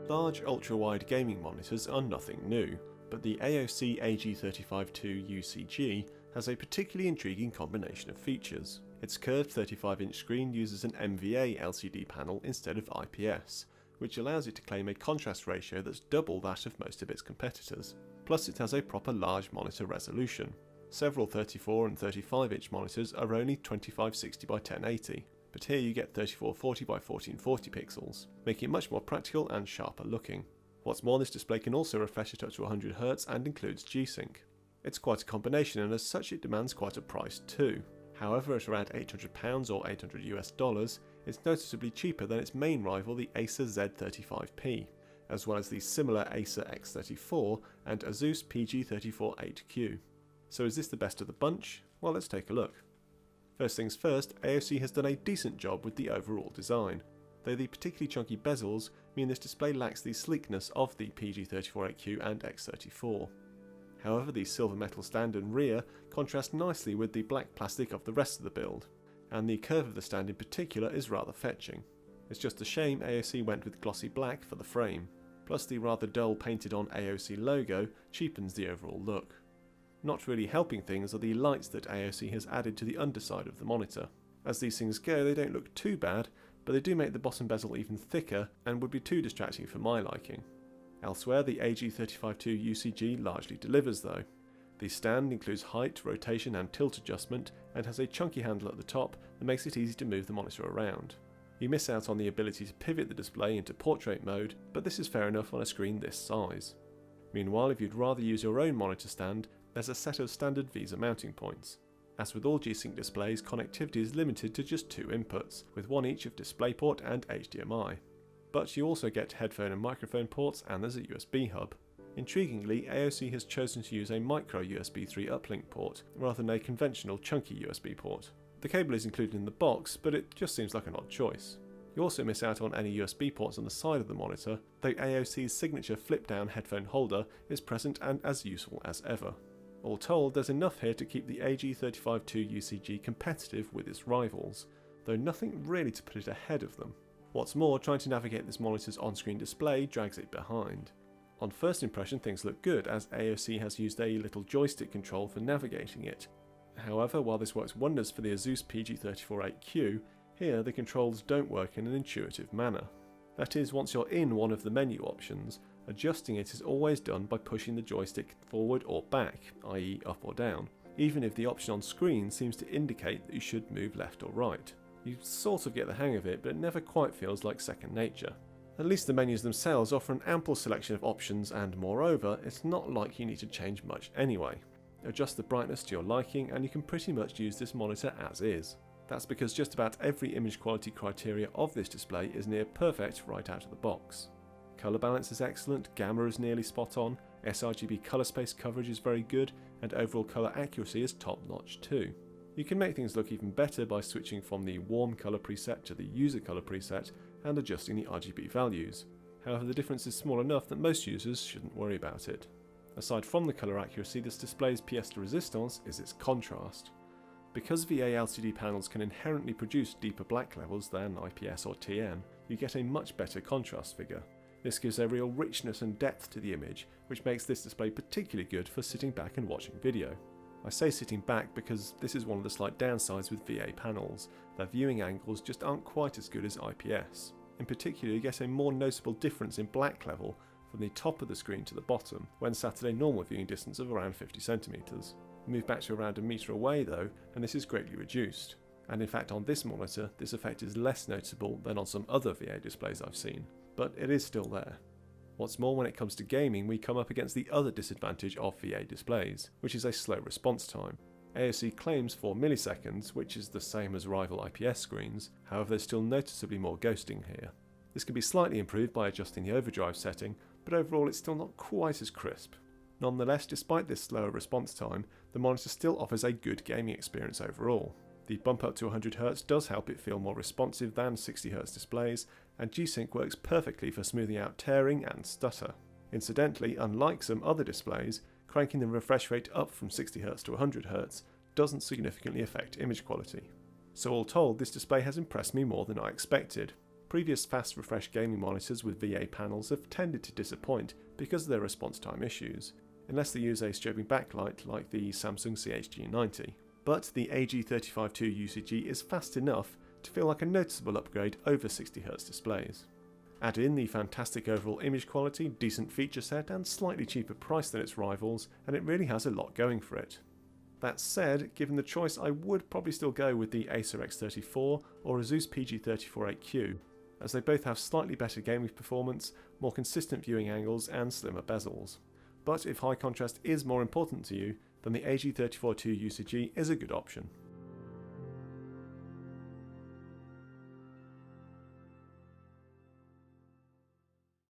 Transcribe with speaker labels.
Speaker 1: Large ultra-wide gaming monitors are nothing new, but the AOC AG352UCG has a particularly intriguing combination of features. Its curved 35-inch screen uses an MVA LCD panel instead of IPS, which allows it to claim a contrast ratio that's double that of most of its competitors. Plus it has a proper large monitor resolution. Several 34 and 35-inch monitors are only 2560 by 1080, but here you get 3440 by 1440 pixels, making it much more practical and sharper looking. What's more, this display can also refresh at up to 100Hz and includes G-Sync. It's quite a combination, and as such it demands quite a price too. However, at around £800 or $800 it's noticeably cheaper than its main rival, the Acer Z35P, as well as the similar Acer X34 and Asus PG34-8Q. So is this the best of the bunch? Well, let's take a look. First things first, AOC has done a decent job with the overall design, though the particularly chunky bezels mean this display lacks the sleekness of the PG34-8Q and X34. However, the silver metal stand and rear contrast nicely with the black plastic of the rest of the build, and the curve of the stand in particular is rather fetching. It's just a shame AOC went with glossy black for the frame, plus the rather dull painted on AOC logo cheapens the overall look. Not really helping things are the lights that AOC has added to the underside of the monitor. As these things go, they don't look too bad, but they do make the bottom bezel even thicker and would be too distracting for my liking. Elsewhere, the AG352UCG largely delivers though. The stand includes height, rotation and tilt adjustment and has a chunky handle at the top that makes it easy to move the monitor around. You miss out on the ability to pivot the display into portrait mode, but this is fair enough on a screen this size. Meanwhile, if you'd rather use your own monitor stand, there's a set of standard VESA mounting points. As with all G-Sync displays, connectivity is limited to just 2 inputs, with one each of DisplayPort and HDMI. But you also get headphone and microphone ports, and there's a USB hub. Intriguingly, AOC has chosen to use a micro USB 3 uplink port, rather than a conventional chunky USB port. The cable is included in the box, but it just seems like an odd choice. You also miss out on any USB ports on the side of the monitor, though AOC's signature flip-down headphone holder is present and as useful as ever. All told, there's enough here to keep the AG352UCG competitive with its rivals, though nothing really to put it ahead of them. What's more, trying to navigate this monitor's on-screen display drags it behind. On first impression, things look good, as AOC has used a little joystick control for navigating it. However, while this works wonders for the Asus PG34-8Q, here the controls don't work in an intuitive manner. That is, once you're in one of the menu options, adjusting it is always done by pushing the joystick forward or back, i.e. up or down, even if the option on screen seems to indicate that you should move left or right. You sort of get the hang of it, but it never quite feels like second nature. At least the menus themselves offer an ample selection of options, and moreover, it's not like you need to change much anyway. Adjust the brightness to your liking and you can pretty much use this monitor as is. That's because just about every image quality criteria of this display is near perfect right out of the box. Colour balance is excellent, gamma is nearly spot on, sRGB colour space coverage is very good, and overall colour accuracy is top notch too. You can make things look even better by switching from the warm colour preset to the user colour preset and adjusting the RGB values. However, the difference is small enough that most users shouldn't worry about it. Aside from the colour accuracy, this display's pièce de résistance is its contrast. Because VA LCD panels can inherently produce deeper black levels than IPS or TN, you get a much better contrast figure. This gives a real richness and depth to the image, which makes this display particularly good for sitting back and watching video. I say sitting back because this is one of the slight downsides with VA panels. Their viewing angles just aren't quite as good as IPS. In particular, you get a more noticeable difference in black level from the top of the screen to the bottom when sat at a normal viewing distance of around 50cm. Move back to around a metre away though, and this is greatly reduced. And in fact on this monitor, this effect is less noticeable than on some other VA displays I've seen, but it is still there. What's more, when it comes to gaming, we come up against the other disadvantage of VA displays, which is a slow response time. AOC claims 4 milliseconds, which is the same as rival IPS screens, however there's still noticeably more ghosting here. This can be slightly improved by adjusting the overdrive setting, but overall it's still not quite as crisp. Nonetheless, despite this slower response time, the monitor still offers a good gaming experience overall. The bump up to 100Hz does help it feel more responsive than 60Hz displays, and G-Sync works perfectly for smoothing out tearing and stutter. Incidentally, unlike some other displays, cranking the refresh rate up from 60Hz to 100Hz doesn't significantly affect image quality. So all told, this display has impressed me more than I expected. Previous fast refresh gaming monitors with VA panels have tended to disappoint because of their response time issues, unless they use a strobing backlight like the Samsung CHG90. But the AG352UCG is fast enough to feel like a noticeable upgrade over 60Hz displays. Add in the fantastic overall image quality, decent feature set and slightly cheaper price than its rivals, and it really has a lot going for it. That said, given the choice, I would probably still go with the Acer X34 or Asus PG348Q, as they both have slightly better gaming performance, more consistent viewing angles and slimmer bezels. But if high contrast is more important to you, then the AG352UCG is a good option.